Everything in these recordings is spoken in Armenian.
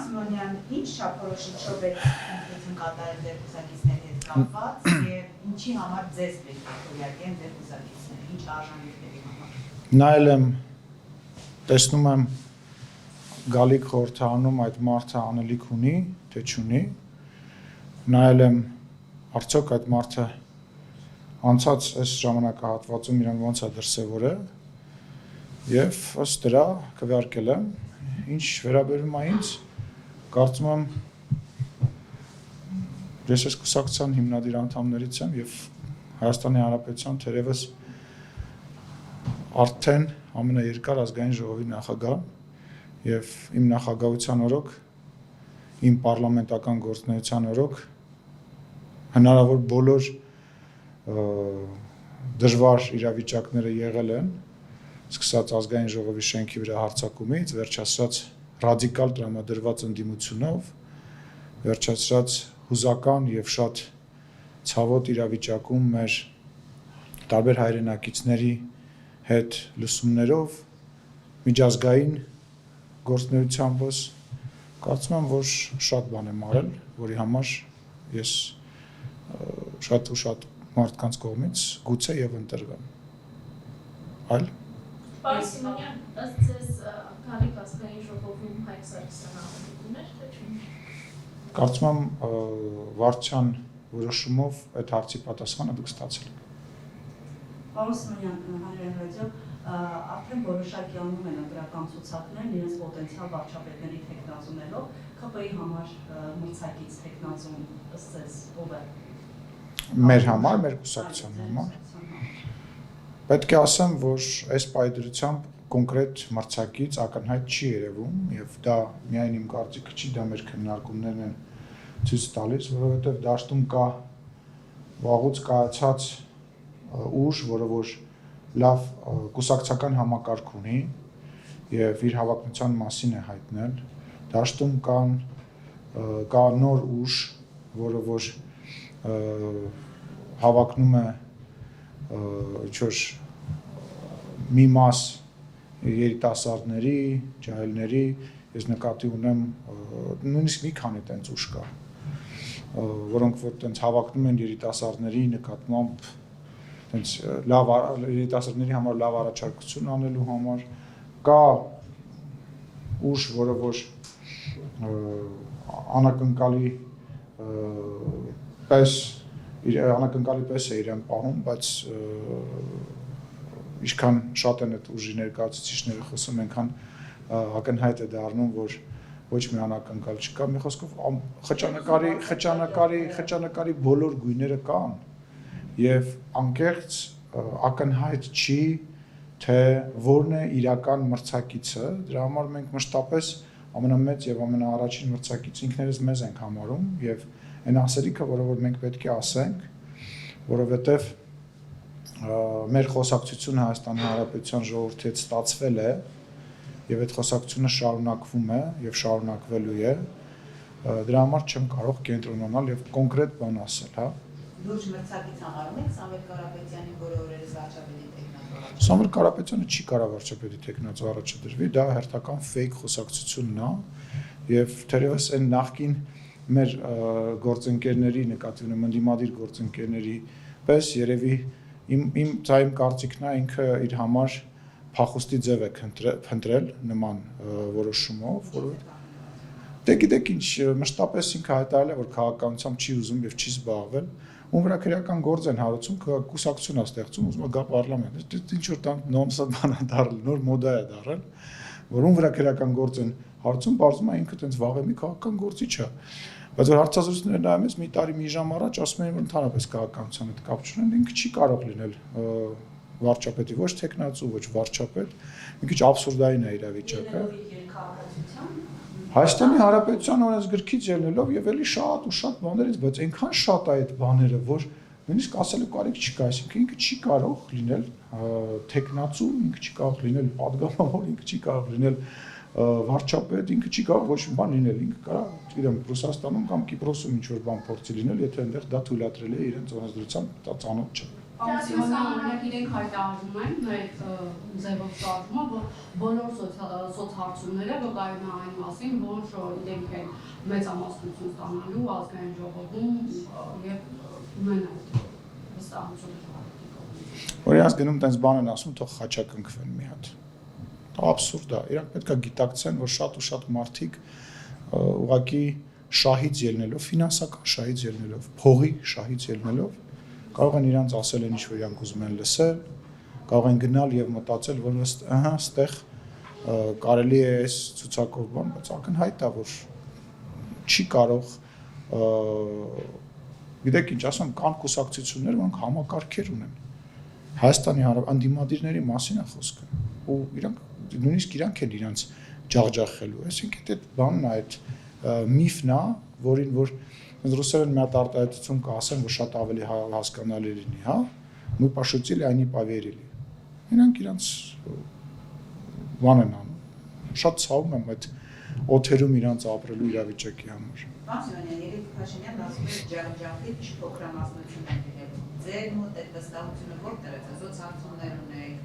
Սիմոնյան, ինչ չափորոշիչով եք ընտրություն կատարել ձեր կուսակիցների հետ կապված եւ ինչի համար ձեզ պետք է քվեարկեն ձեր կուսակիցները, ինչ արժանինքների համար։ Նայել եմ, տեսնում եմ գալիք խորհրդանում այդ մարդը անելիք ունի, թե չունի։ Նայել եմ, արդյոք այդ մարդը անցած այս ժամանակահատվածում իրեն ոնց է դրսևորել եւ ըստ դրա քվեարկել եմ, ինչ վերաբերում է ինձ, կարծում եմ ես այս կուսակցության հիմնադիր անդամներից եմ եւ Հայաստանի Հանրապետության թերևս արդեն ամենաերկար ազգային ժողովի նախագահ եւ իմ նախագահության օրոք, իմ պարլամենտական գործունեության օրոք հնարավոր բոլոր դժվար իրավիճակները եղել են, սկսած ազգային ժողովի շենքի վրա հարձակումից, վերջացրած ռադիկալ տրամադրված ընդդիմությունով, վերջացրած հուզական եւ շատ ցավոտ իրավիճակում մեր տարբեր հայրենակիցների հետ լսումներով, միջազգային գործունեությամբ կարծում եմ, որ շատ բան եմ արել, որի համար ես շատ ու շատ մարդկանց կողմից գուցե եւ ընտրվեմ։ Այլ Պարոն Սիմոնյան, ըստ ձեզ գալիք ազգային ժողովում Հայկ Սարգսյանը անելիք ուներ, թե չէ։ Կարծում եմ վարչության որոշումով այդ հարցի պատասխանը դուք ստացել եք։ Պարոն Սիմոնյան, հանրային ռադիո արդեն որոշակի անում են ընտրական ցուցակներն իրենց պոտենցիալ վարչապետների թեկնածունելով, ԿՊ-ի համար մրցակից թեկնածուն ըստ ձեզ ով է։ Մեր համար, մեր կուսակցության համար։ Պետք է ասեմ, որ այս պայդրությամբ կոնկրետ մրցակից ակնհայտ չի երևում եւ դա միայն իմ կարծիքը չի, դա մեր քննարկումներն են ցույց տալիս, որովհետեւ դաշտում կա վաղուց կայացած ուժ, որը որ լավ կուսակցական համակարգ ունի եւ իր հավակնության մասին է հայտնել։ Դաշտում կա նոր ուժ, որը որ հավակնում է ինչ-որ մի մաս երիտասարդների, ջահելների, ես նկատի ունեմ նույնիսկ մի քանի տենց ուժ կա, որոնք որ տենց հավակնում են երիտասարդների նկատմամբ տենց լավ երիտասարդների համար լավ առաջարկություն անելու համար, կա ուժ, որը որ անակնկալի պես է իրեն պահում, բայց ինչքան շատ են այդ ուժի ներկայացուցիչները խոսում, այնքան ակնհայտ է դառնում, որ ոչ մի անակնկալ չկա, մի խոսքով խճանկարի բոլոր գույները կան եւ անկեղծ ակնհայտ չի, թե որն է իրական մրցակիցը, դրա համար մենք մշտապես ամենամեծ եւ ամենաառաջին մրցակից ինքներս մեզ ենք համարում եւ այն ասելիքը, որը որ մենք պետք է ասենք, որովհետեւ մեր խոսակցությունը Հայաստանի Հանրապետության ժողովրդի հետ ստացվել է եւ այդ խոսակցությունը շարունակվում է եւ շարունակվելու է, դրա համար չեմ կարող կենտրոնանալ եւ կոնկրետ բան ասել, հա։ Լուրջ մրցակից համարում եք Սամվել Կարապետյանի, որը օրերս վարչապետի տեխնատոր։ Սամվել Կարապետյանը չի կարող վարչապետի տեխնատոր առաջադրվի, դա հերթական ֆեյք խոսակցությունն է եւ թերևս այն նախկին մեր գործընկերների նկատի ունեմ ընդդիմադիր գործընկերների պես երևի իմ կարծիքն է ինքը իր համար փախուստի ձև է փնտրել նման որոշումով, որովհետեւ դե գիտեք ինչ մշտապես ինքը հայտարարել է, որ քաղաքականությամբ չի ուզում եւ չի զբաղվել, ում վրա քրեական գործ են հարուցում, կուսակցություն է ստեղծում, ուզում է գա պարլամենտ, ինչ որ տան նոմսատ բան է դարել, նոր մոդա է դարել, որ ում վրա քրեական գործ են հարցում, բարձում է ինքը տենց վաղեմի քաղաքական գործիչ է։ Բայց որ հարցազրույցները նայում ես մի տարի մի ժամ առաջ ասում են որ ընդհանրապես քաղաքականության հետ կապ չունեն, ինքը չի կարող լինել վարչապետի ոչ տեխնացու, ոչ վարչապետ, մի քիչ աբսուրդային է իրավիճակը։ Հայաստանի Հանրապետության օրենսգրքից ելնելով եւ էլի շատ ու շատ բաներից, բայց այնքան շատ է այդ բաները, որ նույնիսկ ասելու կարիք չկա, այսինքն ինքը չի կարող լինել տեխնացու, ինքը չի կարող լինել падգամավոր, ինքը չի կարող լինել վարչապետ, ինքը չի կարող ոչ մի բան լինել, ինքը կարա, չգիտեմ, Ռուսաստանում կամ Կիպրոսում ինչ որ բան փորձի լինել, եթե այնտեղ դա թույլատրել է իրենց օրենսդրությամբ, դա ծանոթ չէ։ Պարզապես իրենք հայտարարում են մեր ձևով շարժումը, որ բոլոր սոցհարցումները վկայում են այն մասին, որ իրենք են մեծամասնություն ստանալու ազգային ժողովում եւ ունենալ վստահություն։ Որ իրանց գնում տենց բան են ասում, թող խաչակնքվեն մի հատ։ Աբսուրդ է։ Իրանք պետք է գիտակցեն, որ շատ ու շատ մարդիկ ուղղակի շահից ելնելով, ֆինանսական շահից ելնելով, փողի շահից ելնելով կարող են իրանց ասել են ինչ-որ իրանք ուզում են լսել, կարող են գնալ եւ մտածել, որ ըհը, ստեղ կարելի է այս ցուցակով բան, բայց ակնհայտ է, որ չի կարող գիտեք ինչ ասեմ, կան կուսակցություններ, որոնք համակարգեր ունեն։ Հայաստանի անդիմադիրների մասին է խոսքը։ Ու իրանք նույնիսկ իրանք են իրանց ջախջախելու։ Այսինքն այդ բանն է, այդ միֆն է, որին որ ռուսերեն մի հատ արտահայտություն կասեն, որ շատ ավելի հասկանալի լինի, հա, мы пошутили, они поверили։ Իրանք իրանց բան են անում։ Շատ ցավում եմ այդ օթերում իրանց ապրելու իրավիճակի համար։ Պարզորեն Երեք Փաշինյանն ասում է ջախջախի չփոքրամասնություն են դերում։ Ձեր մոտ այդ վստահությունը որտեղ է, սոցհարցումներ ունեք,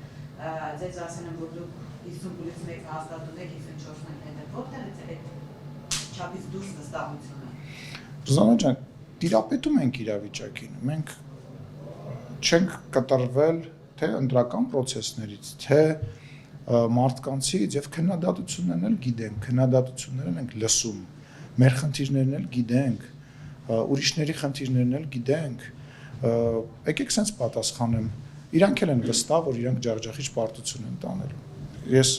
ձեզ ասեն են, որ դուք 50+1 հաստատ ունեք, 54-ն են որտեղ է այդ չափից դուրս վստահությունը։ Ռուզանա ջան, տիրապետում ենք իրավիճակին, մենք չենք կտրվել թե ընտրական process-ներից, թե մարդկանցից եւ քննադատություններն էլ գիտենք, քննադատություններն ենք լսում, մեր խնդիրներն էլ գիտենք, ուրիշների խնդիրներն էլ գիտենք, եկեք sense պատասխանեմ, իրանք էլ են վստահ, որ իրանք ջախջախիչ պարտություն են տանելու։ Ես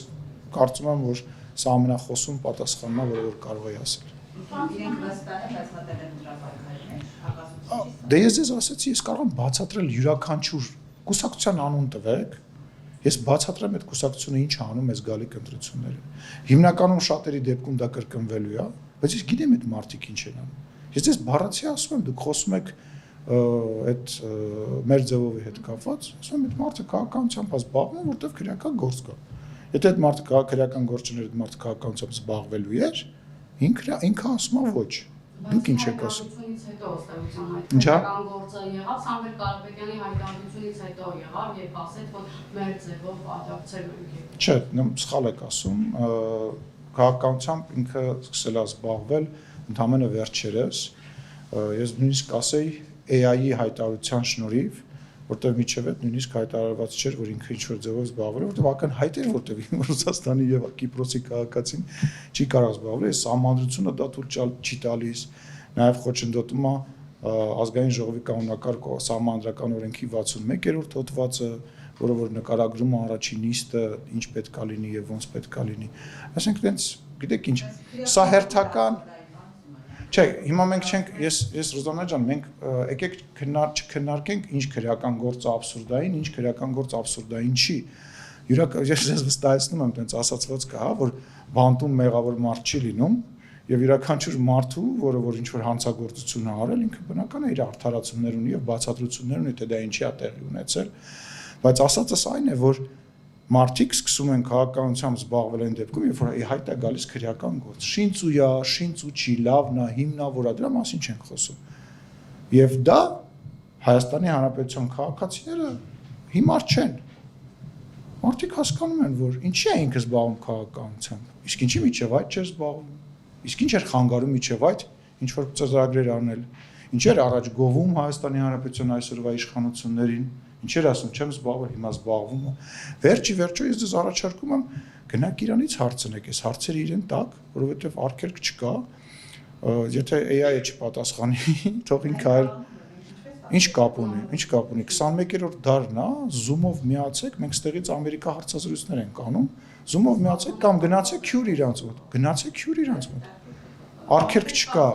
կարծում եմ, որ սա ամենախոսուն պատասխանն է, որ կարող է ասել։ Իրենք վստահ են, բայց հատել են դրապարքային հակասություն։ Դե ես ձեզ ասացի, ես կարող եմ բացատրել յուրաքանչյուր կուսակցության անուն տվեք, ես բացատրեմ այդ կուսակցությունը ինչ անում այս գալիք ընտրությունները։ Հիմնականում շատերի դեպքում դա կրկնվելու է, բայց ես գիտեմ այդ մարդիկ ինչ են անում։ Ես ձեզ բառացի ասում եմ, դուք խոսում եք այդ մեր ձևովի հետ կապված, ասում եմ այդ մարդը քաղաքականությամբ զբաղվում, որտեղ քրեական գործ կա։ Եթե այդ մարդը քրեական գործ չներ, այդ մարդը քաղաքականությամբ զբաղվելու էր, ինքը ասում է ոչ։ Դուք ինչ եք ասում։ Քրեական գործը եղավ, Սամվել Կարապետյանի հայտարարությունից հետո եղավ, երբ ասեց, որ մեր ձևով աջակցելու ենք։ Չէ, սխալ եք ասում, քաղաքականությամբ ինքը սկսել է զբաղվել ընդամենը վերջերս, ես նույնիսկ ասեի AI-ի հայտարարության շնորհիվ, որտեղ միջև այդ նույնիսկ հայտարարված չէր, որ ինքը ինչ-որ ձևով զբաղվել է, որտեղ ակնհայտ էր, որտեղ Ռուսաստանի եւ Կիպրոսի քաղաքացին չի կարող զբաղվել, այս համանդրությունը դա թույլ չի տալիս, նաեւ խոչընդոտում է ազգային ժողովի կանոնակարգ համանդրական օրենքի 61-րդ հոդվածը, որը որ նկարագրում է առաջին նիստը, ինչ պետք է լինի եւ ոնց պետք է լինի։ Այսինքն դենց, գիտեք ինչ, սա հերթական Չէ, հիմա մենք չենք, ես Ռուզաննա ջան, մենք եկեք չքննարկենք ինչ քրեական գործը աբսուրդային, ինչ քրեական գործ աբսուրդային չի։ Ես վստահեցնում եմ, տենց ասացված կա, որ բանտում մեղավոր մարդ չի լինում, եւ յուրաքանչյուր մարդու, որը որ ինչ որ հանցագործություն է արել, ինքը բնական է իր արդարացումներ ունի եւ բացատրություններ ունի, թե դա ինչի է տեղի ունեցել, բայց ասածս այն է, որ մարդիկ սկսում են քաղաքականությամբ զբաղվել այն դեպքում, երբ որ հայտ է գալիս քրեական գործ։ Շինծույա, շինծուչի, լավնա, հիմնավորա, դրա մասին չենք խոսում։ Եվ դա Հայաստանի Հանրապետության քաղաքացիները հիմար չեն։ Մարդիկ հասկանում են, որ ինչի է ինքը զբաղվում քաղաքականությամբ, իսկ ինչի միջև այդ չէր զբաղվում, իսկ ինչ էր խանգարում միջև այդ, ինչ որ ծրագրեր անել, ինչ էր առաջ գովում Հայաստանի Հանրապետության այսօրվա իշխանություններին, ինչեր ասում, չեմ զբաղվել, հիմա զբաղվում եմ։ Վերջի ես ձեզ առաջարկում եմ գնաք իրանից հարցնեք, այս հարցերը իրեն տակ, որովհետև արգելք չկա, եթե AI-ը չպատասխանի, թող ինքը այլ ինչ կապ ունի, 21-րդ դարն է, Zoom-ով միացեք, մենք ստեղից Ամերիկա հարցազրույցներ ենք անում, Zoom-ով միացեք կամ գնացեք Cure իրանց մոտ։ Արգելք չկա,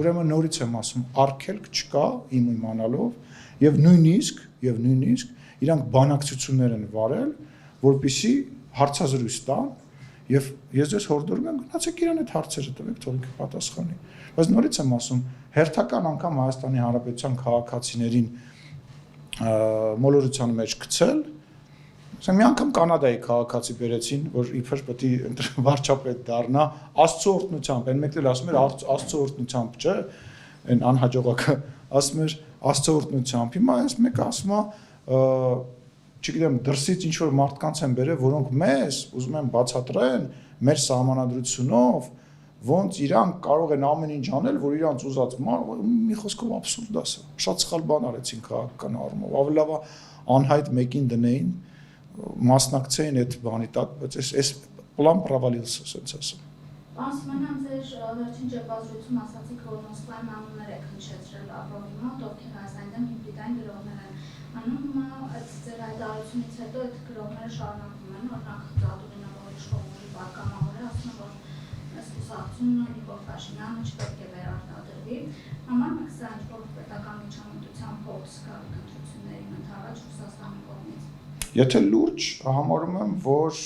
ուրեմն նորից եմ ասում, արգելք չկա իմ իմանալով եւ նույնիսկ իրանք բանակցություններ են վարել, որպեսզի հարցազրույց տան եւ ես ձեզ հորդորում եմ գնացեք իրան այդ հարցերը տվեք, թող ինքը պատասխանի։ Բայց նորից եմ ասում, հերթական անգամ Հայաստանի Հանրապետության քաղաքացիներին մոլորության մեջ գցել, ասեմ մի անգամ Կանադայի քաղաքացի բերեցին, որ իբր պետք է վարչապետ դառնա, Աստծո օրհնությամբ, այն մեկն էլ ասում էր Աստծո օրհնությամբ, չէ, այն անհաջողակը ասում էր աստծորտնությամբ։ Հիմա այս մեկը ասում է, չգիտեմ, դրսից ինչ որ մարդկանց են բերել, որոնք մեզ ուզում են բացատրեն մեր սահմանադրությունով, ոնց իրանք կարող են ամեն ինչ անել, որ իրանք ուզած մի խոսքով աբսուրդ է սա։ Շատ սխալ բան արեցին քաղաքական առումով։ Ավելի լավ է անհայտ մեկին դնեին, մասնակցեին այդ բանի տակ, բայց այս պլան провалился, ասենց ասեմ։ Պարոն Սիմոնյան, ձեր վերջին ճեպազրույցում ասացիք, որ Մոսկվայում անուններ եք հնչեցրել Լավրովի մոտ, ովքեր Հայաստանի դեմ հիբրիդային գրողներ են անում, այդ ձեր հայտարարությունից հետո այդ գրողները շարունակում են, օրինակ Զատուրինը, որ իշխողների պատգամավորը ասում է, որ այս կուսակցությունը Նիկոլ Փաշինյանը չպետք է վերարտադրվի, համարում եք սա ինչ-որ պետական միջամտության փորձ քաղաքացիությունների ընդառաջ Ռուսաստանի կողմից։ Եթե լուրջ համարում եմ, որ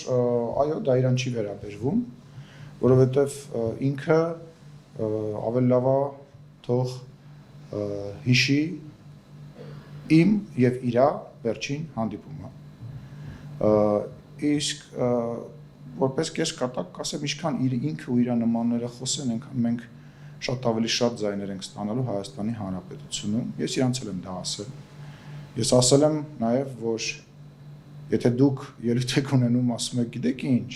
այո, դա իրան չի վերաբերվում, որովհետև ինքը ավելի լավ է թող հիշի իմ եւ իրա վերջին հանդիպումը։ Իսկ որպես կեսկատակ կասեմ, ինչքան ինքը ու իր նմանները խոսեն, այնքան մենք շատ ավելի շատ ձայներ ենք ստանալու Հայաստանի Հանրապետությունում։ Ես իրանց էլ եմ դա ասել։ Ես ասել եմ նաև, որ եթե դուք ելույթ եք ունենում, ասում եք, գիտեք ինչ,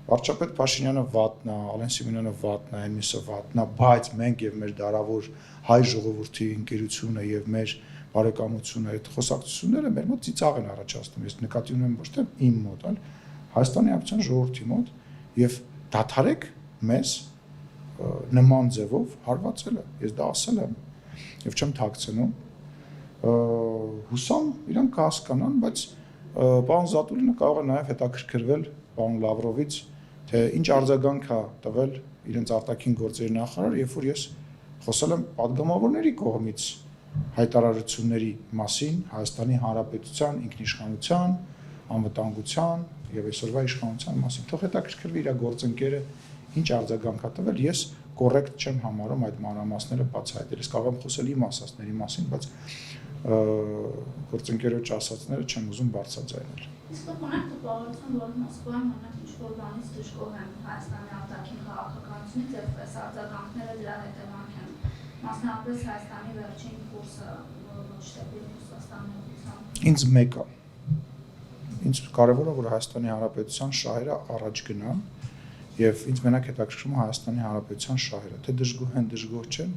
վարչապետ Փաշինյանը վատնա, Ալեն Սիմոնյանը վատնա, Էնմիսը վատնա, բայց մենք եւ մեր դարավոր հայ ժողովրդի ընկերությունը եւ մեր բարեկամությունը, այդ խոսակցությունները մեր մոտ ծիծաղ են առաջացնում։ Ես նկատի ունեմ ոչ թե իմ մոտ, այլ Հայաստանի Հանրապետության ժողովրդի մոտ եւ դադարեք մեզ նման ձևով հարվածելը։ Ես դա ասել եմ եւ չեմ թաքցնում։ Հուսամ իրանք կհասկանան, բայց պարոն Զատուրինը կարող է նաեւ հետաքրքրվել պարոն Լավրովից, թե ինչ արձագանք է տվել իրենց արտաքին գործերի նախարարը, երբ որ ես խոսել եմ падգամավորների կողմից հայտարարությունների մասին Հայաստանի Հանրապետության ինքնիշխանության, անվտանգության եւ այսօրվա իշխանության մասին։ Թող հետաքրքրվի իր գործընկերը ինչ արձագանք է տվել, ես կոռեկտ չեմ համարում այդ մանրամասները բացահայտել։ Ես կարող եմ խոսել իմ ասածների մասին, բայց գործընկերոջ ասածները չեմ ուզում բարձրաձայնել։ Իսկ ունեք տպավորություն, որ Մոսկվայում ունեք ինչ-որ բանից դժգոհ են Հայաստանի արտաքին քաղաքականությունից եւ այս արձագանքները դրա հետևանք են։ Մասնավորապես Հայաստանի վերջին կուրսը ոչ թե Ռուսաստանի ուղղությամբ։ Ինձ մեկը։ Ինձ կարևոր է, որ Հայաստանի Հանրապետության շահերը առաջ գնան եւ ինձ մենակ հետաքրքրում է Հայաստանի Հանրապետության շահերը։ Թե դժգոհ են, դժգոհ չեն,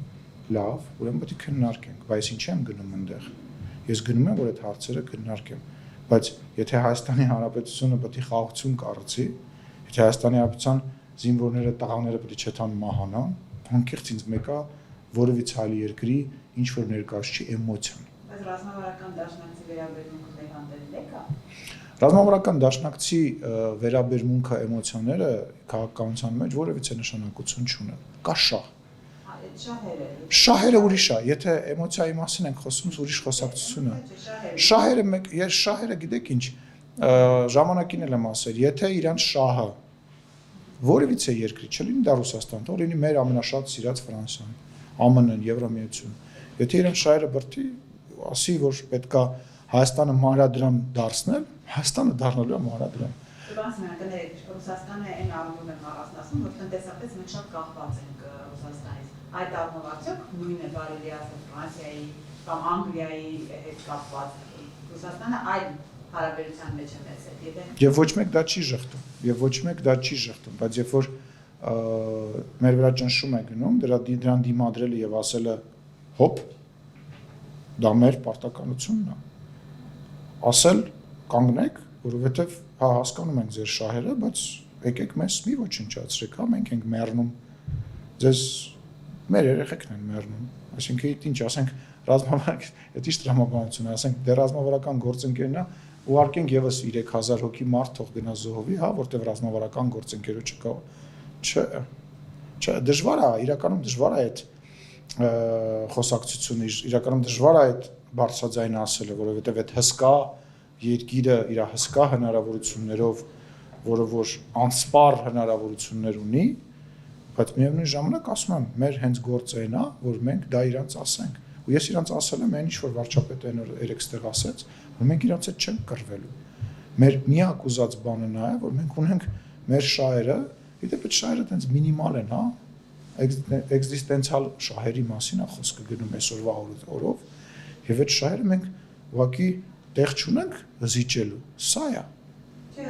լավ, ուրեմն պետք է քննարկենք, բայց ինչ եմ գնում այնտեղ։ Ես գնում եմ, որ այդ հարցերը քննարկեմ, բայց եթե Հայաստանի Հանրապետությունը պետք է խաղաղություն կառուցի, եթե Հայաստանի Հանրապետության զինվորները, տղաները պետք է չթան մահանան, անկեղծ ինձ մեկը որևիցե այլ երկրի ինչ որ ներկայացուցի էմոցիան։ Բայց ռազմավարական դաշնակցի վերաբերմունքը դեղանտել եք է։ Ռազմավարական դաշնակցի վերաբերմունքը, էմոցիաները քաղաքականության մեջ որևիցե նշանակություն չունեն։ Կա շահ։ Շահերը ուրիշ է, եթե էմոցիայի մասին ենք խոսում, ուրիշ խոսակցություն է։ Շահերը գիտեք ինչ, ժամանակին էլ եմ ասել, եթե իրանց շահը որևիցե երկրի, չլինի դա Ռուսաստան, թող լինի մեր ամենաշատ սիրած Ֆրանսիան, ԱՄՆ-ն, Եվրամիություն, եթե իրանց շահերը բրդի, ասի, որ պետքա Հայաստանը մանրադրամ դարձնել, Հայաստանը դառնալու է մանրադրամ։ Ռուսաստանը այն առումով է առանձնացնում, որ տնտեսապես մենք շատ կախված ենք Ռուսաստանից։ Այդ առումով արդյոք նույնը կարելի ասել Ֆրանսիայի կամ Անգլիայի հետ կապված Ռուսաստանը այլ հարաբերության մեջ է մեծ հետ։ Եվ ոչ մեկ դա չի ժխտում, բայց երբ որ մեր վրա ճնշում է գնում, դրան դիմադրելը եւ ասելը հոպ, դա մեր պարտականությունն է։ Ասել կանգնեք, որովհետև հա հասկանում ենք ձեր շահերը, բայց եկեք մեզ մի ոչնչացրեք, հա մենք ենք մեռնում։ Ձեզ մեր երեխեքն են մեռնում։ Այսինքն ինչ ասենք ռազմավարական, դա ճիշտ տրամաբանություն է, ասենք դե ռազմավարական գործընկերն է, ուղարկենք եւս 3000 հոգի մարդ թող գնա զոհվի, հա, որտեղ ռազմավարական գործընկերը չկա։ Չէ, դժվար է, իրականում դժվար է այդ խոսակցությունը, իրականում դժվար է այդ բարձրաձայն ասելը, որովհետև այդ հսկա երկիրը իր հսկա հնարավորություններով, որը որ անսպառ հնարավորություններ ունի, բայց միևնույն ժամանակ ասում եմ, մեր հենց գործը այն է, որ մենք դա իրանց ասենք։ Ու ես իրանց ասել եմ այն ինչ որ վարչապետը այն երեքստեղ ասեց, որ մենք իրանց հետ չենք կռվելու։ Մեր միակ ուզած բանը նա է, որ մենք ունենք մեր շահերը, իդեպ այդ շահերը տենց մինիմալ են, հա, էկզիստենցիալ շահերի մասին է խոսքը գնում այսօրվա օրով, եւ այդ շահերը մենք ուղղակի տեղ չունենք զիջելու։ Սա է։ Չէ,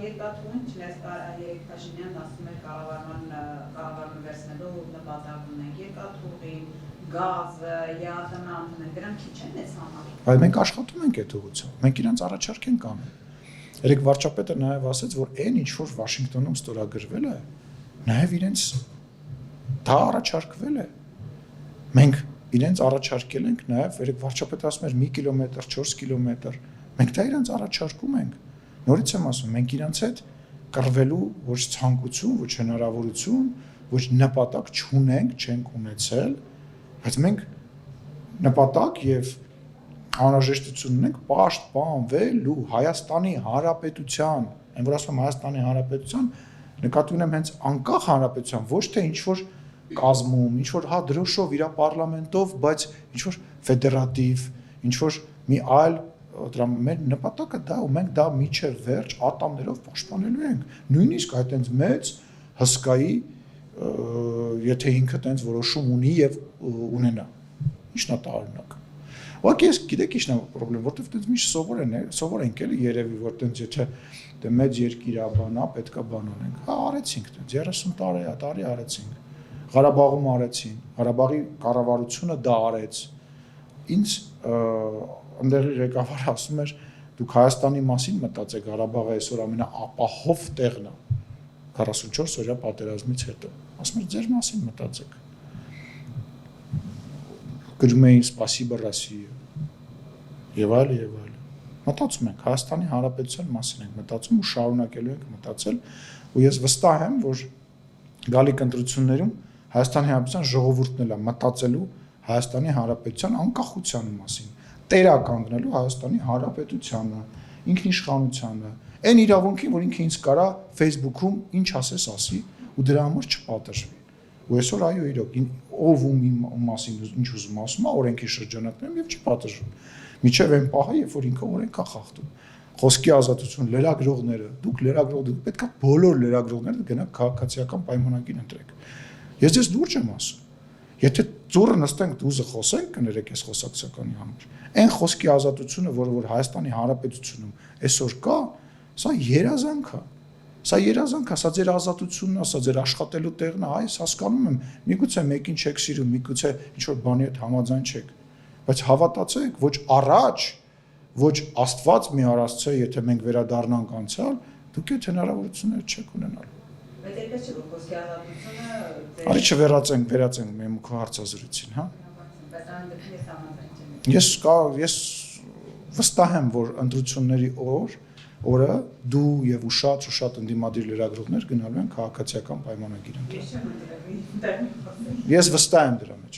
երկաթուղին չնես Երեք Փաշինյանն ասում էր կառավարման վերցնելու նպատակ ունենք, երկաթուղին, գազը, ԵԱՏՄ-ն, դրանք քիչ են էս համար։ Բայց մենք աշխատում ենք այդ ուղղությամբ։ Մենք իրանց առաջարկ ենք անում։ Երեք վարչապետը նաև ասաց, որ այն ինչ որ Վաշինգտոնում ստորագրվել է, նաև իրենց դա առաջարկվել է։ Մենք իրենց առաջարկել ենք նաև երեք վարչապետը ասում էր 1 կիլոմետր, 4 կիլոմետր։ Մենք դա իրենց առաջարկում ենք։ Նորից եմ ասում, մենք իրենց հետ կռվելու ոչ ցանկություն, ոչ հնարավորություն, ոչ նպատակ չունենք, չենք ունեցել, բայց մենք նպատակ եւ անհրաժեշտություն ունենք պաշտպանվելու Հայաստանի Հանրապետության, այն որ ասում եմ Հայաստանի Հանրապետության, նկատի ունեմ հենց անկախ հանրապետության, ոչ թե ինչ որ կազմում, ինչ որ հա դրոշով իր պարլամենտով, բայց ինչ որ ֆեդերատիվ, ինչ որ մի այլ դրա մեր նպատակը դա ու մենք դա միջև վերջ ատամներով պաշտպանելու ենք։ Նույնիսկ այդտենց մեծ հսկայի եթե ինքը տենց որոշում ունի եւ ունենա։ Ինչն է տարօրինակ։ Ուղղակի ես գիտեք ինչն է խնդրեմ, որտեվ տենց միշտ սովոր ենք էլի երևի որ տենց եթե դե մեծ երկիր է բանա, պետքա բան անենք։ Հա արեցինք տենց 30 տարի արեցինք։ Ղարաբաղում արեցին, Ղարաբաղի կառավարությունը դա արեց։ Ինձ ընդդեղի ղեկավարը ասում էր դուք Հայաստանի մասին մտածեք, Ղարաբաղը այսօր ամենաապահով տեղն է 44 օրյա պատերազմից հետո։ Ասում էր ձեր մասին մտածեք։ Գրում էին «Спасибо России» եւ այլ։ Մտածում ենք Հայաստանի Հանրապետության մասին ենք մտածում ու շարունակելու ենք մտածել ու ես վստահ եմ, որ գալիք ընտրություններում Հայաստանի Հանրապետության ժողովուրդն էլ է մտածելու Հայաստանի Հանրապետության անկախության մասին, տերականգնելու Հայաստանի Հանրապետությանը, ինքնիշխանությանը, այն իրավունքին, որ ինքը ինձ կարա Facebook-ում ինչ ասես ասի ու դրա համար չպատժվի։ Ու այսօր այո իրոք ով ում մասին ինչ ուզում ասում է օրենքի շրջանակներում եւ չպատժվում։ Միջև այն պահը, երբ որ ինքը օրենք է խախտում։ Խոսքի ազատություն, լրագրողները, դուք լրագրող պետքա բոլոր լրագրողները գնաք քաղաքացիական պայմանագիր ընտրեք։ Ես ձեզ լուրջ եմ ասում։ Եթե ծուռը նստենք դուզը խոսենք, կներեք այս խոսակցականի համար։ Այն խոսքի ազատությունը, որ Հայաստանի Հանրապետությունում այսօր կա, սա երազանք է։ Սա երազանք է, սա ձեր ազատությունն է, սա ձեր աշխատելու տեղն է, այս հասկանում եմ, միգուցե մեկին չեք սիրում, միգուցե ինչ-որ բանի հետ համաձայն չեք, բայց հավատացեք, ոչ առաջ, ոչ Աստված մի արածցե, եթե մենք վերադառնանք անցյալ, դուք այդ հնարավորությունները չեք ունենալու։ Բայց այդպես չէ, որ խոսքի ազատությունը Արի չվերացենք մեր քո հարցազրույցին, հա։ Բայց անդրդի համաձայն չեմ։ Ես վստահ եմ, որ ընտրությունների օրը դու եւ ու շատ ընդդիմադիր լրագրողներ գնալու են քաղաքացիական պայմանագիր ընտրել։ Ես վստահ եմ դրա մեջ։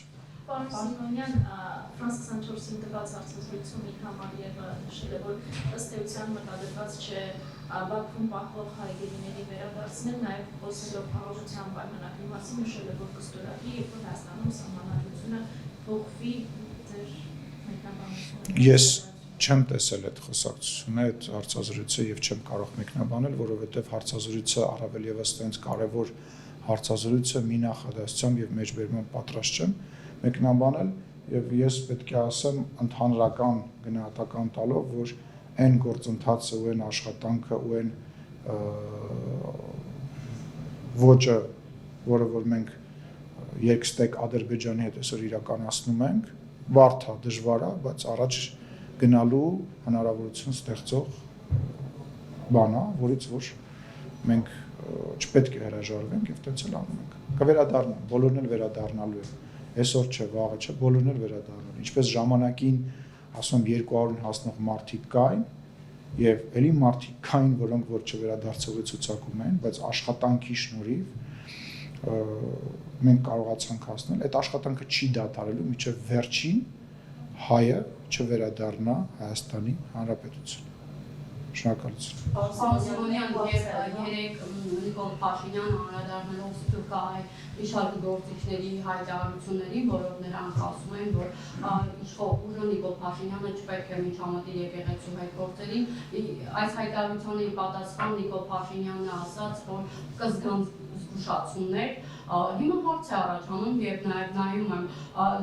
Պարոն Սիմոնյան, Ֆրանս 24-ին տված հարցազրույցում իր համար եւ նշել է, որ ըստ էության մտադրված չէ Բաքվում պահվող հայ գերիների վերադարձնել, նաեւ խոսելով խաղաղության պայմանագրի մասին նշել է, որ կստորագրի, երբ որ Հայաստանում սահմանադրությունը փոխվի ձեր մեկնաբանությունը։ Ես չեմ տեսել այդ խոսակցությունը, այդ հարցազրույցը եւ չեմ կարող մեկնաբանել, որովհետեւ հարցազրույցը առավել եւս այնց կարեւոր հարցազրույցը մի նախադասությամբ եւ մեջբերման պատրաստ չեմ մեկնաբանել եւ ես պետք է ասեմ ընդհանրական գնահատական տալով, որ այն գործընթացը ու այն աշխատանքը ու այն ոճը, որը որ մենք երկստեք Ադրբեջանի հետ այսօր իրականացնում ենք, բարդ է, դժվար է, բայց առաջ գնալու հնարավորություն ստեղծող բան է, որից որ մենք չպետք է հրաժարվենք եւ տենց էլ անում ենք։ Կվերադառնան, բոլորն էլ վերադառնալու են։ Այսօր չէ, վաղը չէ, բոլորն էլ վերադառնան։ Ինչպես ժամանակին, ասում 200-ին հասնող մարդիկ կային եւ ելի մարդիկ կային, որոնք որ չվերադարձողի ցուցակում են, բայց աշխատանքի շնորհիվ մենք կարողացանք հասնել։ Այդ աշխատանքը չի դադարելու մինչեւ վերջին հայը չվերադառնա Հայաստանի Հանրապետություն։ Շնորհակալություն։ Պարոն Սիմոնյան, երեք Նիկոլ Փաշինյանը անդրադառնալով Սփյուռքահայ իշխանագործիչների հայտարարություններին, որով նրանք ասում են, որ իշխող ուժը Նիկոլ Փաշինյանը չպետք է միջամտի եկեղեցու հետ գործերին, այս հայտարարությունների պատասխան Նիկոլ Փաշինյանն ասաց, որ կզգան զգուշացումներ, հիմա հարց է առաջանում եւ նաեւ նայում եմ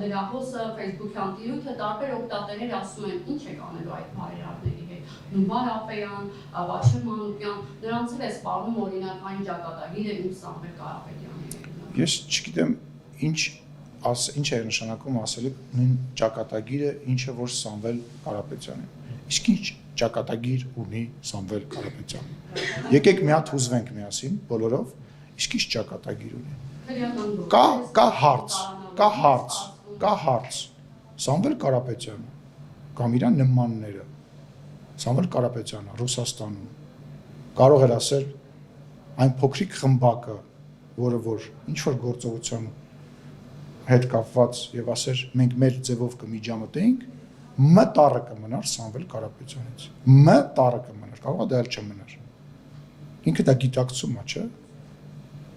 լրահոսը Facebook-յան տիրույթը տարբեր օգտատերեր ասում են ինչ եք անելու այդ բարերարների հետ Նուբար Ապեյան, Վաչե Մանուկյան, նրանցով է սպառնում օրինակ այն ճակատագիրը ինչ Սամվել Կարապետյանի հետ։ Ես չգիտեմ ինչ է նշանակում ասել նույն ճակատագիրը, ինչը որ Սամվել Կարապետյանն է։ Իսկ ինչ ճակատագիր ունի Սամվել Կարապետյանը։ Եկեք մի հատ հուզվենք միասին բոլորով, իսկ ինչ ճակատագիր ունի։ Կա հարց։ Սամվել Կարապետյանը կամ իր նմանները Սամվել Կարապետյանը Ռուսաստանում կարող էր ասել այն փոքրիկ խմբակը, որը որ ինչ որ գործողության հետ կապված եւ ասեր մենք մեր ձևով կմիջամտեինք, մտառը կմնար Սամվել Կարապետյանից։ Մտառը կմնար, կարող է դա էլ չմնար։ Ինքը դա գիտակցում է, չէ՞։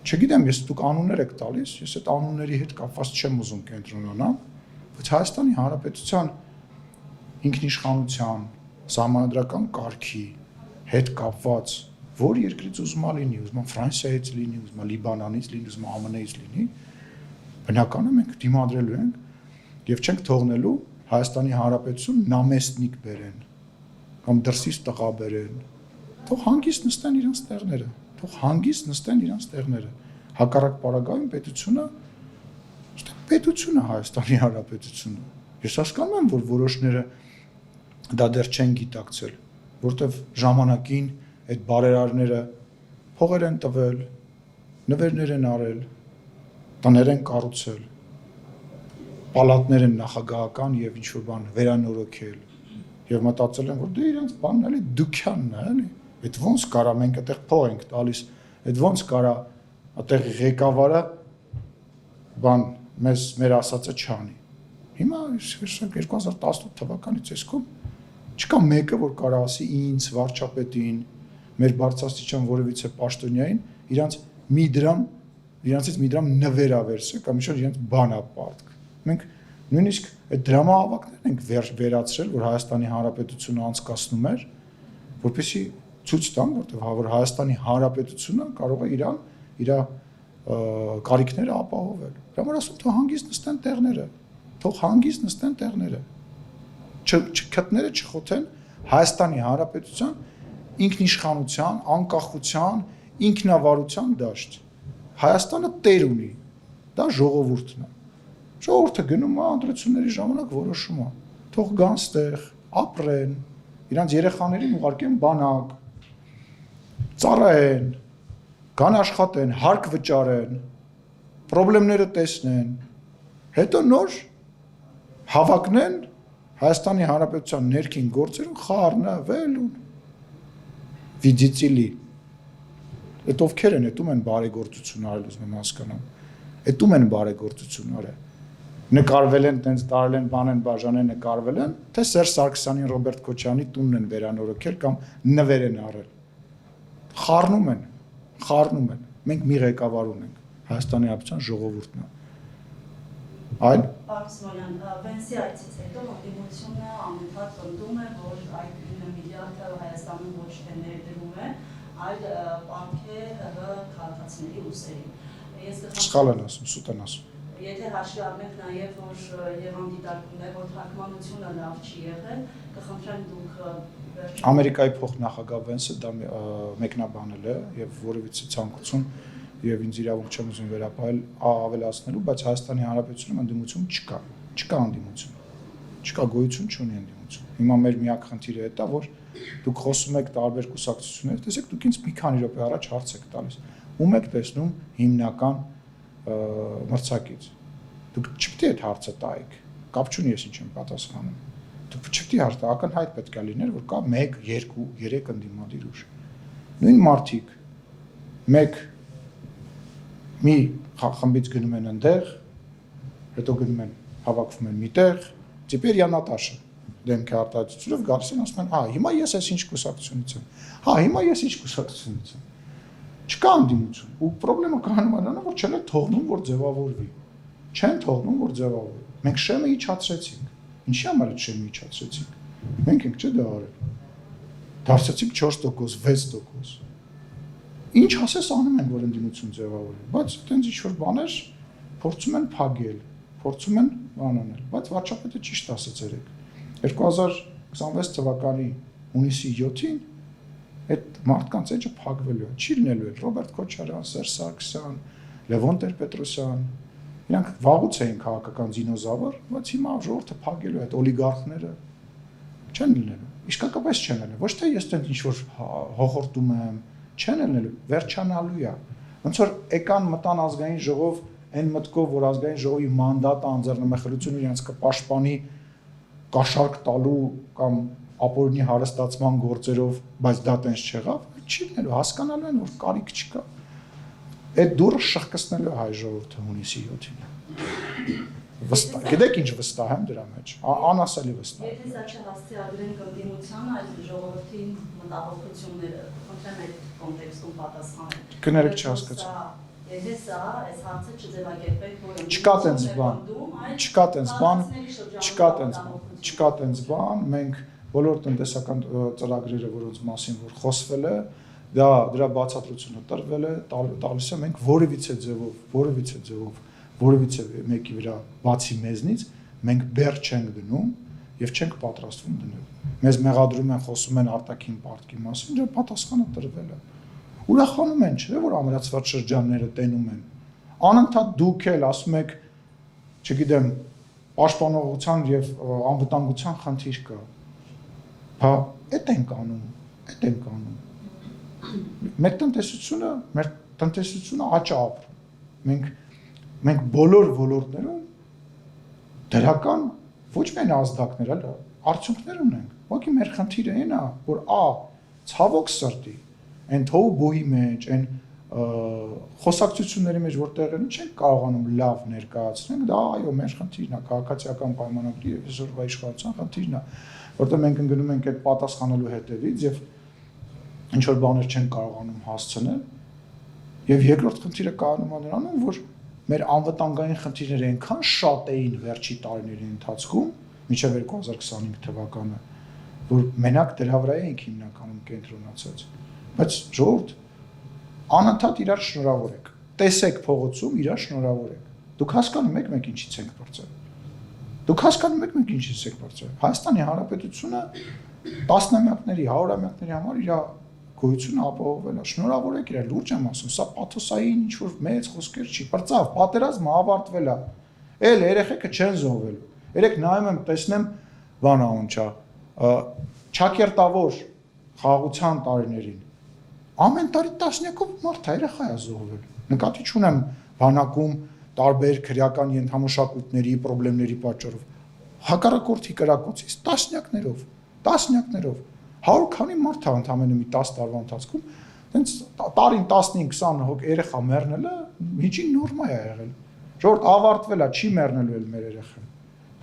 Չգիտեմ, ես դուք անուններ եք տալիս, ես այդ անունների հետ կապված չեմ ուզում կենտրոնանալ, բայց Հայաստանի Հանրապետության ինքնիշխանության, սահմանադրական կարգի հետ կապված որ երկրից ուզում է լինի, ուզում է Ֆրանսիայից լինի, ուզում է Լիբանանից լինի, ուզում է ԱՄՆ-ից լինի, բնական է մենք դիմադրելու ենք եւ չենք թողնելու Հայաստանի Հանրապետություն նամեստնիկ բերեն կամ դրսից տղա բերեն, թող հանգիստ նստեն իրենց տեղները, հակառակ պարագայում պետությունը Հայաստանի Հանրապետությունը։ Ես հասկանում եմ, որ որոշները դա դեռ չեն գիտակցել, որտեվ ժամանակին այդ բարերարները փողեր են տվել, նվերներ են արել, տներ են կառուցել, պալատներ են նախագահական եւ ինչ-որ բան վերանորոգել եւ մտածել են, որ դե իրենց բանն էլի դուքյանն է, էլի։ Այդ ոնց կարա մենք այդտեղ փող ենք տալիս, այդ ոնց կարա այդտեղ ղեկավարը բան մեր ասածը չանի։ Հիմա 2018 թվականի ցեսքում չկա մեկը, որ կարա ասի ինձ վարչապետին, մեր բարձրաստիճան որևիցե պաշտոնյային իրանցից մի դրամ նվերավերսը կամ ինչ-որ իրենց բանապարտք։ Մենք նույնիսկ այդ դրամահավաքներն ենք վերացրել, որ Հայաստանի Հանրապետությունը անցկացնում էր, որպեսզի ցույց տան, որ Հայաստանի Հանրապետությունը կարող է իր կարիքները ապահովել։ Դրա համար ասում թող հանգիստ նստեն տեղները, քթները չխոթեն Հայաստանի Հանրապետության ինքնիշխանության, անկախության, ինքնավարության դաշտ։ Հայաստանը տեր ունի, դա ժողովուրդն է։ Ժողովուրդը գնում է ընտրությունների ժամանակ որոշում է, թող գան ստեղ, ապրեն, իրանց երեխաներին ուղարկեն բանակ, ծառայեն, գան աշխատեն, հարկ վճարեն, խնդիրները տեսնեն, հետո նոր հավակնեն Հայաստանի Հանրապետության ներքին գործերում խառնվելուն։ Վիդիցիլի։ Այդ ովքեր են, էտում են բարեգործություն արել, ուզում եմ հասկանամ։ Էտում են բարեգործություն արել։ Նկարվել են, տենց տարել են, բան են բաժանեն, նկարվել են, թե Սերժ Սարգսյանին, Ռոբերտ Քոչարյանի տունն են վերանորոգել կամ նվեր են արել։ Խառնում են։ Մենք մի ղեկավար ունենք, Հայաստանի Հանրապետության ժողովուրդն է։ Այլ Պարոն Սիմոնյան, Վենսի այցից հետո մոտիվացիոնը անընդհատ պնդում է, որ այդ 9 միլիարդը Հայաստանում ոչ թե ներդրում է, այլ պարտք է քաղաքացիների ուսերին։ Սխալ են ասում, սուտ են ասում։ Եթե հաշվի առնենք նաև, որ Եվան դիտարկում է, որ թարգմանությունը լավ չի եղել, կխնդրեմ դուք Ամերիկայի փոխնախագահ Վենսը դա մեկնաբանել է եւ որևիցե ցանկություն եւ ինձ իրավունք չեմ ուզում վերապահել ավելացնելու, բայց Հայաստանի Հանրապետությունում ընդդիմություն չկա ընդդիմություն։ Չկա գոյություն չունի ընդդիմություն։ Հիմա մեր միակ խնդիրը դա որ դուք խոսում եք տարբեր կուսակցություններ, տեսեք դուք ինձ մի քանի րոպե առաջ հարց եք տալիս։ Ում եք տեսնում հիմնական մրցակից։ Դուք չպետք է այդ հարցը տայեք։ Կապ չունի ես ինչ եմ պատասխանում։ Դուք չպետք է հարցը ակնհայտ պետք է լիներ, որ կա 1, 2, 3 ընդդիմադիր ուժ։ Նույն մարդիկ մի խմբից գնում են այնտեղ, հետո գնում են հավաքվում են միտեղ, теперь я Наташа դեմքի արտահայտությունով գալիս են ասում են, հիմա ես էս ինչ կուսակցությունից եմ։ Հիմա ես ինչ կուսակցությունից եմ։ Չկա ընդդիմություն։ Ու խնդրեմը կանում է նրան, որ չեն թողնում, որ ձևավորվի։ Չեն թողնում, որ ձևավորվի։ Մենք շեմը իջացրեցինք։ Ինչի համար այդ շեմը իջացրեցինք։ Մենք ենք չէ դա արել։ Դարձեցինք 4%, 6%։ Ինչ ասես անում են, որ ընդդիմություն ձևավորեն, բայց այտենց ինչ-որ բաներ փորձում են փագել, փորձում են բան անել, բայց վարչապետը ճիշտ ասաց երեք 2026 թվականի հունիսի 7-ին այդ մարդկանց էջը փակվելու է, չի լինելու էլ Ռոբերտ Քոչարյան, Սերժ Սարգսյան, Լևոն Տեր-Պետրոսյան, իրանք վաղուց էին քաղաքական դինոզավր, բայց հիմա ժողովուրդը փակելու է այդ օլիգարխները չեն լինելու, իսկականապես չեն լինելու, ոչ թե ես տենց ինչ-որ հոխորտում եմ, չեն լինելու, վերջանալու է, ոնց որ եկան մտան ազգային ժողով այն մտքով, որ ազգային ժողովի մանդատը անձեռնմխելությունը իրենց կպաշտպանի կաշառք տալու կամ ապօրինի հարստացման գործերով, բայց դա տենց չեղավ, չի լինելու, հասկանալու են, որ կարիք չկա։ Այդ դուրը շղկցնելու հայ ժողովուրդը հունիսի 7-ին։ Վստահ, գիտեք ինչ վստահ եմ դրա մեջ, անասելի վստահ։ Եթե սա չհասցեագրենք ընդդիմությանը, այս ժողովրդի մտահոգությունները, խնդրեմ այդ կոնտեքստում պատասխանել։ Կներեք չհասկացա։ Եթե սա այս հարցը չձևակերպեք, որ Չկա տենց բան, չկա տենց բան, չկա տենց բան, չկա տենց բան, մենք բոլոր տնտեսական ծրագրերը, որոնց մասին որ խոսվել է, դա դրա բացատրությունը տրվել է, տալիս է մենք որևիցե ձևով, որևիցե մեկի վրա բացի մեզնից մենք բեռ չենք դնում եւ չենք պատրաստվում դնել։ Մեզ մեղադրում են, խոսում են արտաքին պարտքի մասին, դրա պատասխանը տրվել է։ Ուրախանում են, չէ՞ որ ամրացված շրջանները տենում են։ Անընդհատ դուք էլ ասում եք, չգիտեմ, պաշտպանողության եւ անվտանգության խնդիր կա։ Հա, այդ ենք անում։ Մեր տնտեսությունը աճ ապրում։ Մենք բոլոր ոլորտներում դրական ոչ միայն ազդակներ, այլ արդյունքներ ունենք։ Ուղղակի մեր խնդիրը այն է, որ ցավոք սրտի այն թողու բոհի մեջ, այն խոսակցությունների մեջ որտեղ են չենք կարողանում լավ ներկայացնենք, դա այո, մեր խնդիրն է, քաղաքացիական պայմանագրի եւ այսօրվա իշխանության խնդիրն է, որտեղ մենք ընկնում ենք այդ պատասխանելու հետևից եւ ինչ որ բաներ չեն կարողանում հասցնել։ Եվ երկրորդ խնդիրը կայանում է նրանում, որ մեր անվտանգային խնդիրները այնքան շատ էին վերջի տարիների ընթացքում, մինչև 2025 թվականը, որ մենակ դրա վրա ենք հիմնականում կենտրոնացած։ Բայց ժողովուրդ, անընդհատ իրար շնորհավորեք։ Տեսեք փողոցում իրար շնորհավորեք։ Դուք հասկանում եք մենք ինչից ենք բրծել։ Դուք հասկանում եք մենք ինչից ենք բրծել։ Հայաստանի Հանրապետությունը տասնամյակների, հարյուրամյակների համար իր գոյությունը ապահովել է։ Շնորհավորեք իրար, լուրջ եմ ասում, սա պաթոսային ինչ որ մեծ խոսքեր չի։ Բրծավ, պատերազմը ավարտվել է։ Էլ երեխեքը չեն զոհվելու։ Երեք նայում եմ, տեսնեմ, բանա ունչա, Չակերտավոր խաղաղության տարիներին ամեն տարի տասնյակով մարդ երեխա է զոհվել։ Նկատի չունեմ բանակում տարբեր քրեական ենթամշակույթների խնդիրների պատճառով։ Հակառակորդի կրակոցից տասնյակներով 100 քանի մարդ է ընդամենը մի 10 տարվա ընթացքում, հենց տարին 15-20 հոգ երեխա մեռնելը միջին նորմա է եղել։ Ժողովուրդ ավարտվել է, չի մեռնելու էլ մեր երեխան։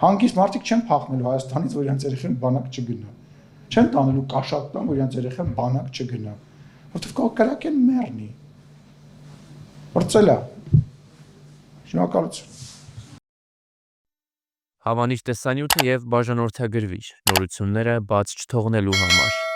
Հանգիստ մարդիկ չեն փախնելու Հայաստանից, որ իրենց երեխան բանակ չգնա։ Չեն տանելու կաշառք տան, որ իրենց երեխան բանակ չգնա։ Որտեվ կարող կրակեն մեռնի։ Բրծել է։ Շնորհակալություն։ Հավանիչ տեսանյութը եւ բաժանորդագրվիչ նորությունները բաց չթողնելու համար